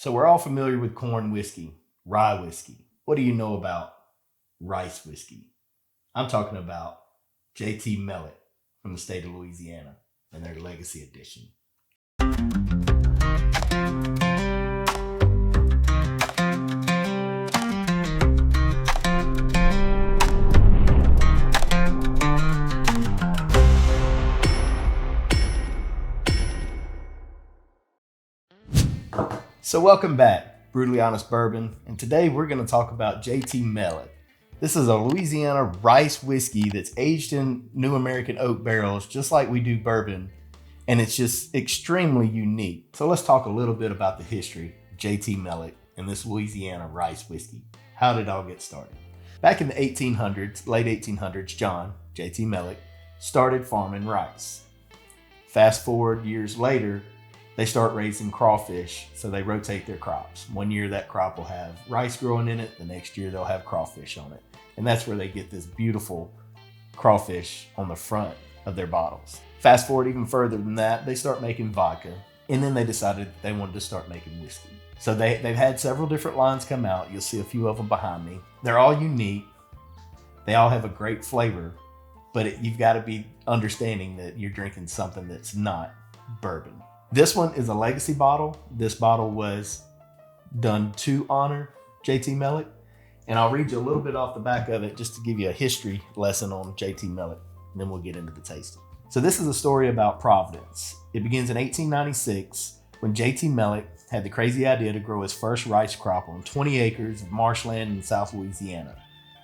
So we're all familiar with corn whiskey, rye whiskey. What do you know about rice whiskey? I'm talking about JT Meleck from the state of Louisiana and their Legacy Edition. So welcome back, Brutally Honest Bourbon, and today we're going to talk about JT Meleck. This is a Louisiana rice whiskey that's aged in new American oak barrels, just like we do bourbon, and it's just extremely unique. So let's talk a little bit about the history of JT Meleck and this Louisiana rice whiskey. How did it all get started? Back in the 1800s, late 1800s, John, JT Meleck, started farming rice. Fast forward years later, they start raising crawfish, so they rotate their crops. One year that crop will have rice growing in it, the next year they'll have crawfish on it. And that's where they get this beautiful crawfish on the front of their bottles. Fast forward even further than that, they start making vodka, and then they decided they wanted to start making whiskey. So they've had several different lines come out. You'll see a few of them behind me. They're all unique. They all have a great flavor, but you've got to be understanding that you're drinking something that's not bourbon. This one is a legacy bottle. This bottle was done to honor JT Meleck. And I'll read you a little bit off the back of it just to give you a history lesson on JT Meleck. And then we'll get into the tasting. So this is a story about Providence. It begins in 1896 when JT Meleck had the crazy idea to grow his first rice crop on 20 acres of marshland in South Louisiana.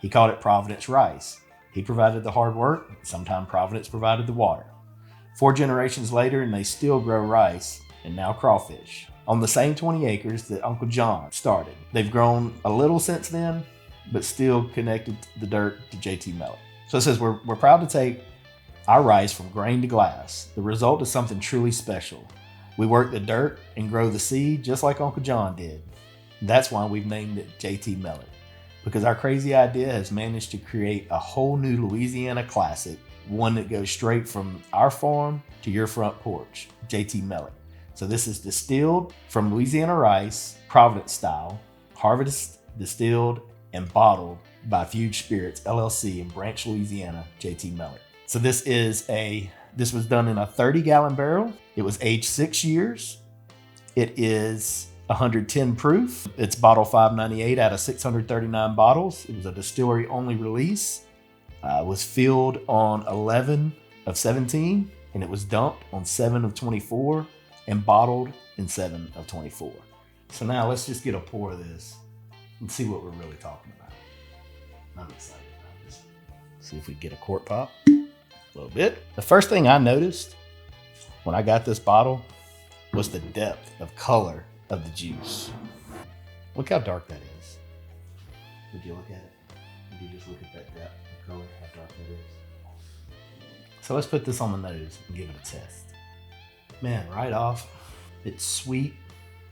He called it Providence rice. He provided the hard work. Sometimes Providence provided the water. 4 generations later, and they still grow rice and now crawfish on the same 20 acres that Uncle John started. They've grown a little since then, but still connected the dirt to JT Meleck. So it says, we're proud to take our rice from grain to glass. The result is something truly special. We work the dirt and grow the seed just like Uncle John did. That's why we've named it JT Meleck, because our crazy idea has managed to create a whole new Louisiana classic, one that goes straight from our farm to your front porch, JT Meleck. So this is distilled from Louisiana rice, Providence style, harvested, distilled, and bottled by Fuge Spirits, LLC in Branch, Louisiana, JT Meleck. So this was done in a 30-gallon barrel. It was aged 6 years. It is 110 proof. It's bottle 598 out of 639 bottles. It was a distillery-only release. Was filled on 11 of 17, and it was dumped on 7 of 24, and bottled in 7 of 24. So now let's just get a pour of this and see what we're really talking about. I'm excited about this. See if we get a cork pop. A little bit. The first thing I noticed when I got this bottle was the depth of color of the juice. Look how dark that is. Would you look at it? Would you just look at that depth of color, how dark that is? So let's put this on the nose and give it a test. Man, right off, it's sweet.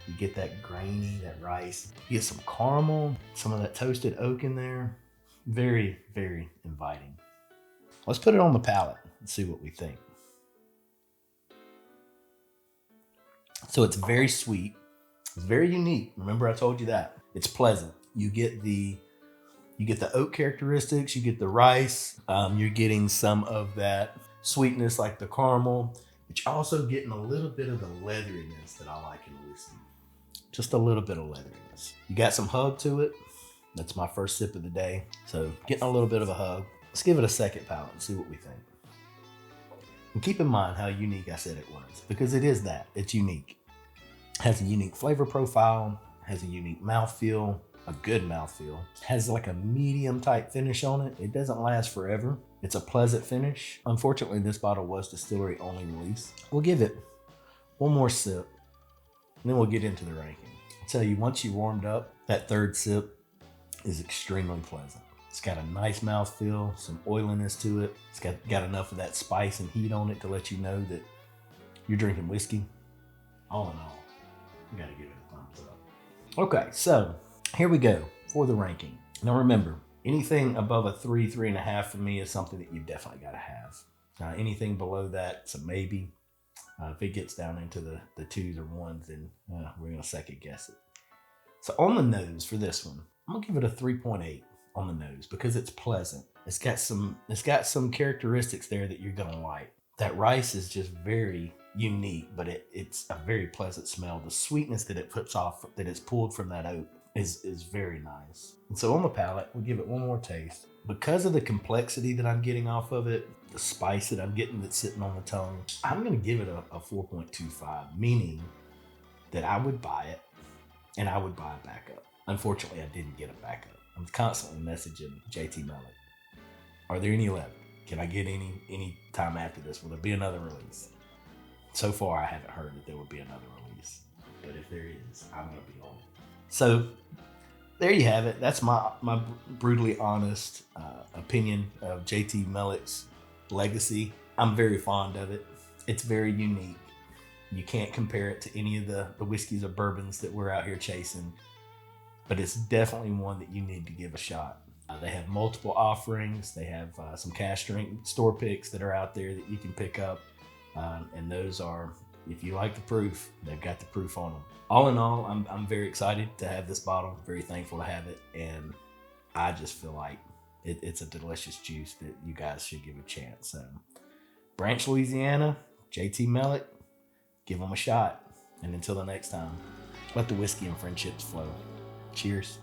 You get that grainy, that rice. You get some caramel, some of that toasted oak in there. Very, very inviting. Let's put it on the palate and see what we think. So it's very sweet. It's very unique. Remember I told you that. It's pleasant. You get the oak characteristics, you get the rice, you're getting some of that sweetness like the caramel, but you're also getting a little bit of the leatheriness that I like in whiskey. Just a little bit of leatheriness. You got some hug to it. That's my first sip of the day. So getting a little bit of a hug. Let's give it a second palate and see what we think. And keep in mind how unique I said it was, because it is that. It's unique. It has a unique flavor profile, has a unique mouthfeel, a good mouthfeel. Has like a medium type finish on it. It doesn't last forever. It's a pleasant finish. Unfortunately, this bottle was distillery only release. We'll give it one more sip, and then we'll get into the ranking. I'll tell you, once you warmed up, that third sip is extremely pleasant. It's got a nice mouthfeel, some oiliness to it. It's got enough of that spice and heat on it to let you know that you're drinking whiskey. All in all, you gotta give it a thumbs up. Okay, so here we go for the ranking. Now remember, anything above a 3, 3.5 for me is something that you definitely gotta have. Anything below that, it's a maybe. If it gets down into the 2s or 1s, then we're gonna second guess it. So on the nose for this one, I'm gonna give it a 3.8 on the nose because it's pleasant. It's got some characteristics there that you're gonna like. That rice is just very unique, but it's a very pleasant smell. The sweetness that it puts off, that it's pulled from that oak, is very nice. And so on the palate, we'll give it one more taste. Because of the complexity that I'm getting off of it, the spice that I'm getting that's sitting on the tongue, I'm gonna give it a 4.25, meaning that I would buy it and I would buy a backup. Unfortunately, I didn't get a backup. I'm constantly messaging JT Meleck. Are there any left? Can I get any time after this? Will there be another release? So far, I haven't heard that there will be another release. But if there is, I'm going to be on it. So there you have it. That's my brutally honest opinion of JT Meleck's Legacy. I'm very fond of it. It's very unique. You can't compare it to any of the whiskeys or bourbons that we're out here chasing. But it's definitely one that you need to give a shot. They have multiple offerings. They have some cash drink store picks that are out there that you can pick up. And those are, if you like the proof, they've got the proof on them. All in all, I'm very excited to have this bottle. Very thankful to have it. And I just feel like it's a delicious juice that you guys should give a chance. So, Branch, Louisiana, JT Meleck, give them a shot. And until the next time, let the whiskey and friendships flow. Cheers.